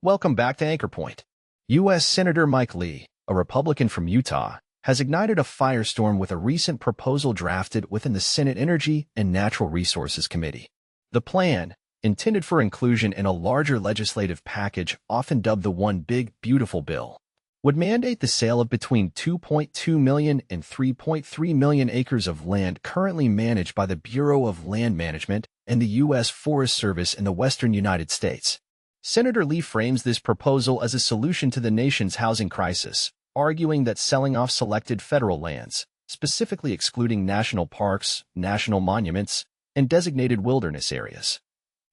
Welcome back to AnchorPoint. U.S. Senator Mike Lee, a Republican from Utah, has ignited a firestorm with a recent proposal drafted within the Senate Energy and Natural Resources Committee. The plan, intended for inclusion in a larger legislative package often dubbed the One Big Beautiful Bill, would mandate the sale of between 2.2 million and 3.3 million acres of land currently managed by the Bureau of Land Management and the U.S. Forest Service in the western United States. Senator Lee frames this proposal as a solution to the nation's housing crisis, arguing that selling off selected federal lands, specifically excluding national parks, national monuments, and designated wilderness areas,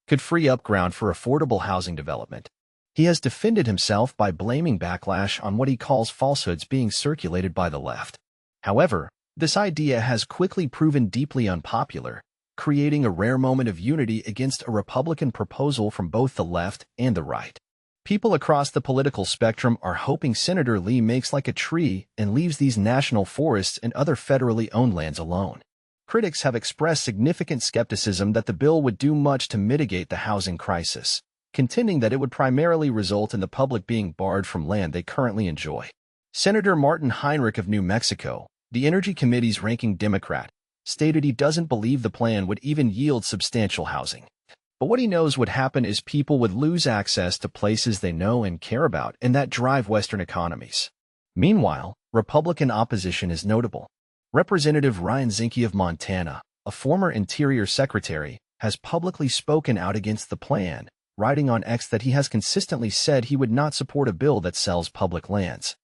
could free up ground for affordable housing development. He has defended himself by blaming backlash on what he calls falsehoods being circulated by the left. However, this idea has quickly proven deeply unpopular, creating a rare moment of unity against a Republican proposal from both the left and the right. People across the political spectrum are hoping Senator Lee makes like a tree and leaves these national forests and other federally owned lands alone. Critics have expressed significant skepticism that the bill would do much to mitigate the housing crisis, contending that it would primarily result in the public being barred from land they currently enjoy. Senator Martin Heinrich of New Mexico, the Energy Committee's ranking Democrat, stated he doesn't believe the plan would even yield substantial housing. But what he knows would happen is people would lose access to places they know and care about and that drive Western economies. Meanwhile, Republican opposition is notable. Representative Ryan Zinke of Montana, a former Interior Secretary, has publicly spoken out against the plan, writing on X that he has consistently said he would not support a bill that sells public lands.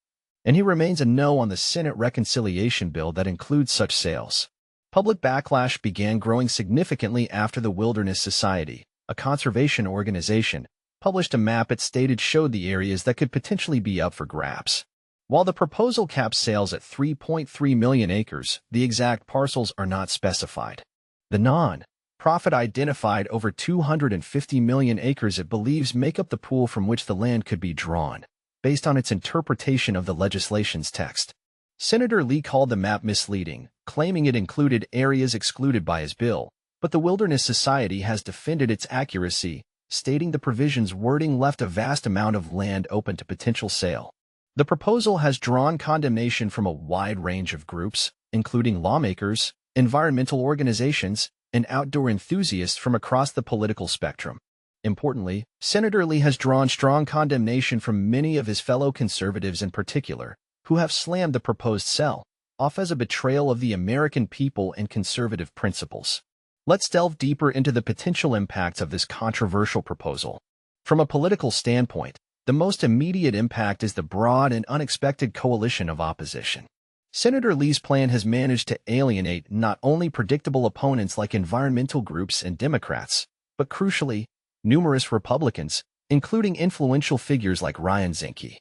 And he remains a no on the Senate reconciliation bill that includes such sales. Public backlash began growing significantly after the Wilderness Society, a conservation organization, published a map it stated showed the areas that could potentially be up for grabs. While the proposal caps sales at 3.3 million acres, the exact parcels are not specified. The non-profit identified over 250 million acres it believes make up the pool from which the land could be drawn, based on its interpretation of the legislation's text. Senator Lee called the map misleading, claiming it included areas excluded by his bill, but the Wilderness Society has defended its accuracy, stating the provision's wording left a vast amount of land open to potential sale. The proposal has drawn condemnation from a wide range of groups, including lawmakers, environmental organizations, and outdoor enthusiasts from across the political spectrum. Importantly, Senator Lee has drawn strong condemnation from many of his fellow conservatives in particular, who have slammed the proposed sell-off as a betrayal of the American people and conservative principles. Let's delve deeper into the potential impacts of this controversial proposal. From a political standpoint, the most immediate impact is the broad and unexpected coalition of opposition. Senator Lee's plan has managed to alienate not only predictable opponents like environmental groups and Democrats, but crucially, numerous Republicans, including influential figures like Ryan Zinke.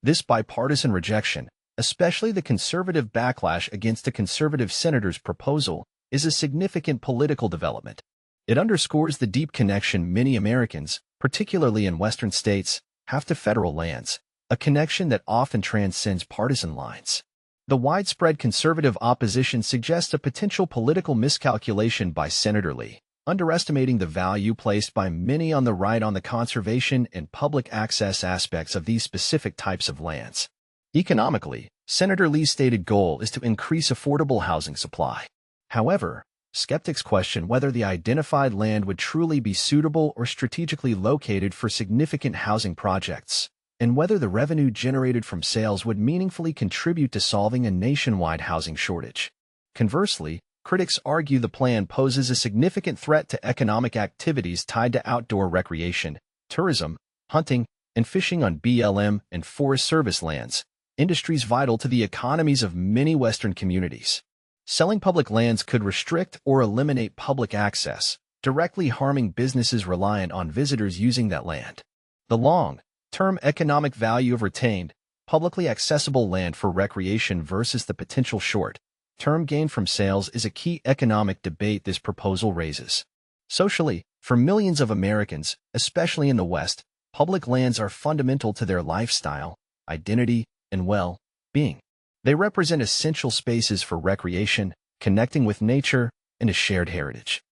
This bipartisan rejection, especially the conservative backlash against a conservative senator's proposal, is a significant political development. It underscores the deep connection many Americans, particularly in Western states, have to federal lands, a connection that often transcends partisan lines. The widespread conservative opposition suggests a potential political miscalculation by Senator Lee, underestimating the value placed by many on the right on the conservation and public access aspects of these specific types of lands. Economically, Senator Lee's stated goal is to increase affordable housing supply. However, skeptics question whether the identified land would truly be suitable or strategically located for significant housing projects, and whether the revenue generated from sales would meaningfully contribute to solving a nationwide housing shortage. Conversely, critics argue the plan poses a significant threat to economic activities tied to outdoor recreation, tourism, hunting, and fishing on BLM and Forest Service lands, industries vital to the economies of many Western communities. Selling public lands could restrict or eliminate public access, directly harming businesses reliant on visitors using that land. The long-term economic value of retained, publicly accessible land for recreation versus the potential short-term gain from sales is a key economic debate this proposal raises. Socially, for millions of Americans, especially in the West, public lands are fundamental to their lifestyle, identity, and well-being. They represent essential spaces for recreation, connecting with nature, and a shared heritage.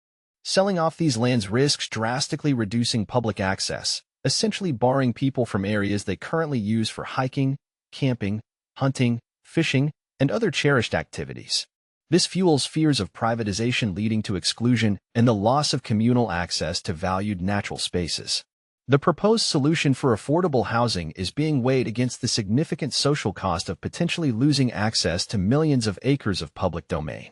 Selling off these lands risks drastically reducing public access, essentially barring people from areas they currently use for hiking, camping, hunting, fishing, and other cherished activities. This fuels fears of privatization leading to exclusion and the loss of communal access to valued natural spaces. The proposed solution for affordable housing is being weighed against the significant social cost of potentially losing access to millions of acres of public domain.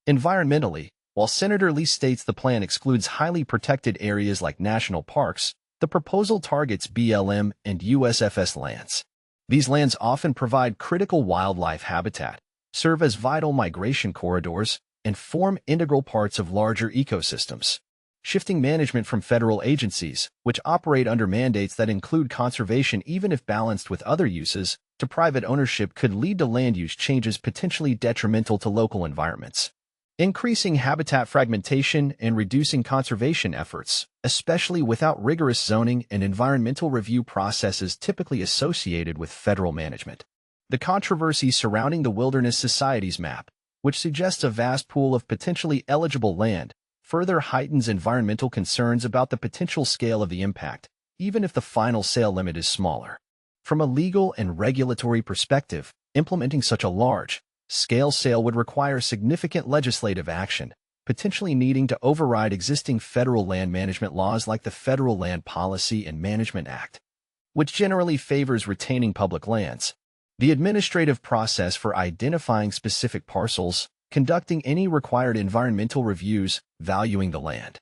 Environmentally, while Senator Lee states the plan excludes highly protected areas like national parks, the proposal targets BLM and USFS lands. These lands often provide critical wildlife habitat, serve as vital migration corridors, and form integral parts of larger ecosystems. Shifting management from federal agencies, which operate under mandates that include conservation even if balanced with other uses, to private ownership could lead to land use changes potentially detrimental to local environments. Increasing habitat fragmentation and reducing conservation efforts, especially without rigorous zoning and environmental review processes typically associated with federal management. The controversy surrounding the Wilderness Society's map, which suggests a vast pool of potentially eligible land, further heightens environmental concerns about the potential scale of the impact, even if the final sale limit is smaller. From a legal and regulatory perspective, implementing such a large-scale sale would require significant legislative action, potentially needing to override existing federal land management laws like the Federal Land Policy and Management Act, which generally favors retaining public lands. The administrative process for identifying specific parcels, conducting any required environmental reviews, valuing the land,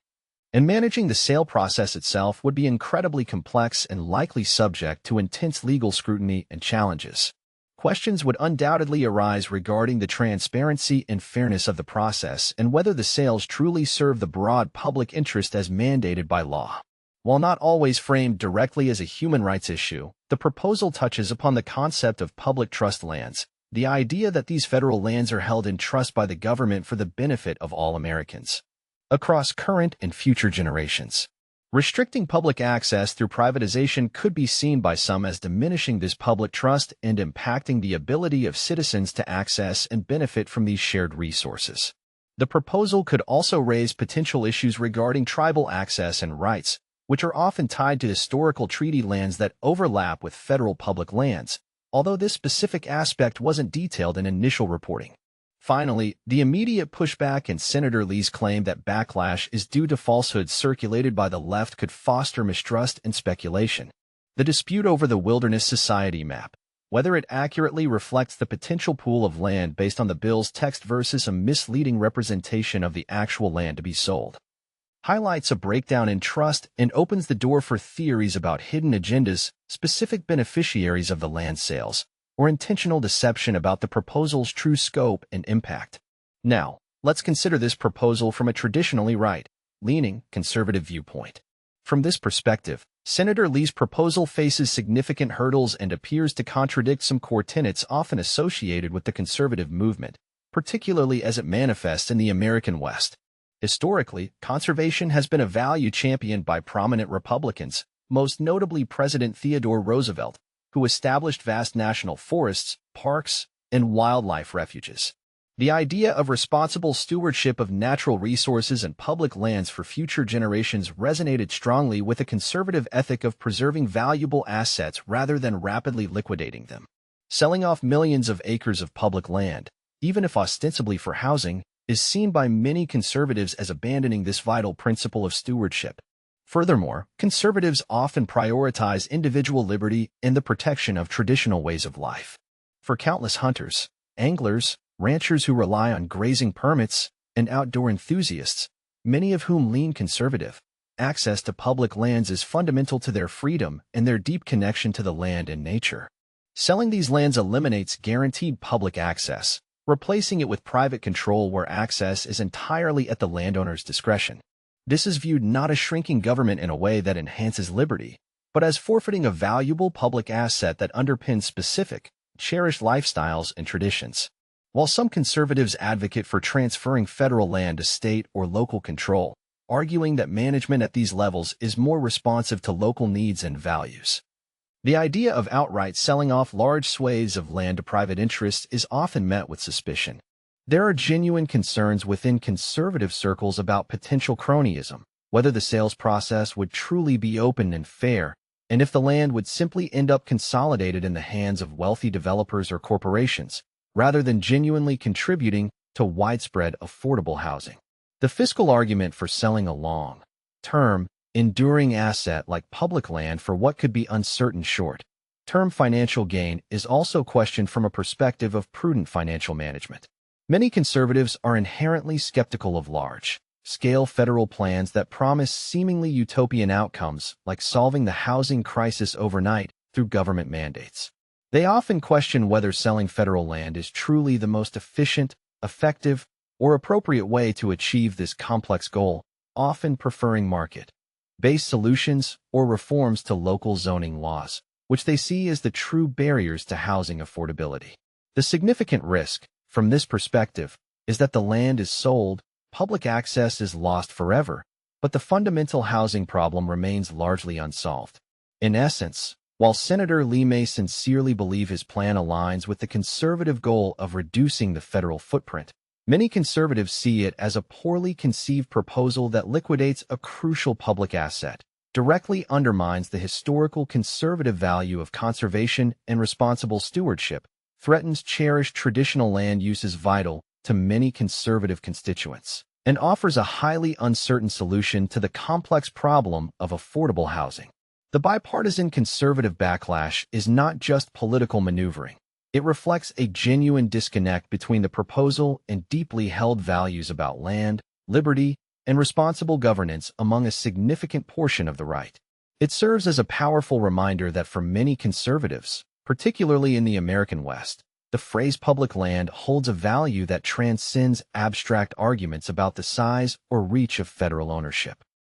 and managing the sale process itself would be incredibly complex and likely subject to intense legal scrutiny and challenges. Questions would undoubtedly arise regarding the transparency and fairness of the process and whether the sales truly serve the broad public interest as mandated by law. While not always framed directly as a human rights issue, the proposal touches upon the concept of public trust lands, the idea that these federal lands are held in trust by the government for the benefit of all Americans, across current and future generations. Restricting public access through privatization could be seen by some as diminishing this public trust and impacting the ability of citizens to access and benefit from these shared resources. The proposal could also raise potential issues regarding tribal access and rights, which are often tied to historical treaty lands that overlap with federal public lands, although this specific aspect wasn't detailed in initial reporting. Finally, the immediate pushback in Senator Lee's claim that backlash is due to falsehoods circulated by the left could foster mistrust and speculation. The dispute over the Wilderness Society map, whether it accurately reflects the potential pool of land based on the bill's text versus a misleading representation of the actual land to be sold, highlights a breakdown in trust and opens the door for theories about hidden agendas, specific beneficiaries of the land sales, or intentional deception about the proposal's true scope and impact. Now, let's consider this proposal from a traditionally right-leaning, conservative viewpoint. From this perspective, Senator Lee's proposal faces significant hurdles and appears to contradict some core tenets often associated with the conservative movement, particularly as it manifests in the American West. Historically, conservation has been a value championed by prominent Republicans, most notably President Theodore Roosevelt, who established vast national forests, parks, and wildlife refuges. The idea of responsible stewardship of natural resources and public lands for future generations resonated strongly with a conservative ethic of preserving valuable assets rather than rapidly liquidating them. Selling off millions of acres of public land, even if ostensibly for housing, is seen by many conservatives as abandoning this vital principle of stewardship. Furthermore, conservatives often prioritize individual liberty and the protection of traditional ways of life. For countless hunters, anglers, ranchers who rely on grazing permits, and outdoor enthusiasts, many of whom lean conservative, access to public lands is fundamental to their freedom and their deep connection to the land and nature. Selling these lands eliminates guaranteed public access, replacing it with private control where access is entirely at the landowner's discretion. This is viewed not as shrinking government in a way that enhances liberty, but as forfeiting a valuable public asset that underpins specific, cherished lifestyles and traditions. While some conservatives advocate for transferring federal land to state or local control, arguing that management at these levels is more responsive to local needs and values, the idea of outright selling off large swathes of land to private interests is often met with suspicion. There are genuine concerns within conservative circles about potential cronyism, whether the sales process would truly be open and fair, and if the land would simply end up consolidated in the hands of wealthy developers or corporations, rather than genuinely contributing to widespread affordable housing. The fiscal argument for selling a long-term, enduring asset like public land for what could be uncertain short-term financial gain is also questioned from a perspective of prudent financial management. Many conservatives are inherently skeptical of large-scale federal plans that promise seemingly utopian outcomes, like solving the housing crisis overnight through government mandates. They often question whether selling federal land is truly the most efficient, effective, or appropriate way to achieve this complex goal, often preferring market-based solutions or reforms to local zoning laws, which they see as the true barriers to housing affordability. The significant risk, from this perspective, is that the land is sold, public access is lost forever, but the fundamental housing problem remains largely unsolved. In essence, while Senator Lee may sincerely believe his plan aligns with the conservative goal of reducing the federal footprint, many conservatives see it as a poorly conceived proposal that liquidates a crucial public asset, directly undermines the historical conservative value of conservation and responsible stewardship, threatens cherished traditional land uses vital to many conservative constituents, and offers a highly uncertain solution to the complex problem of affordable housing. The bipartisan conservative backlash is not just political maneuvering. It reflects a genuine disconnect between the proposal and deeply held values about land, liberty, and responsible governance among a significant portion of the right. It serves as a powerful reminder that for many conservatives, particularly in the American West, the phrase public land holds a value that transcends abstract arguments about the size or reach of federal ownership.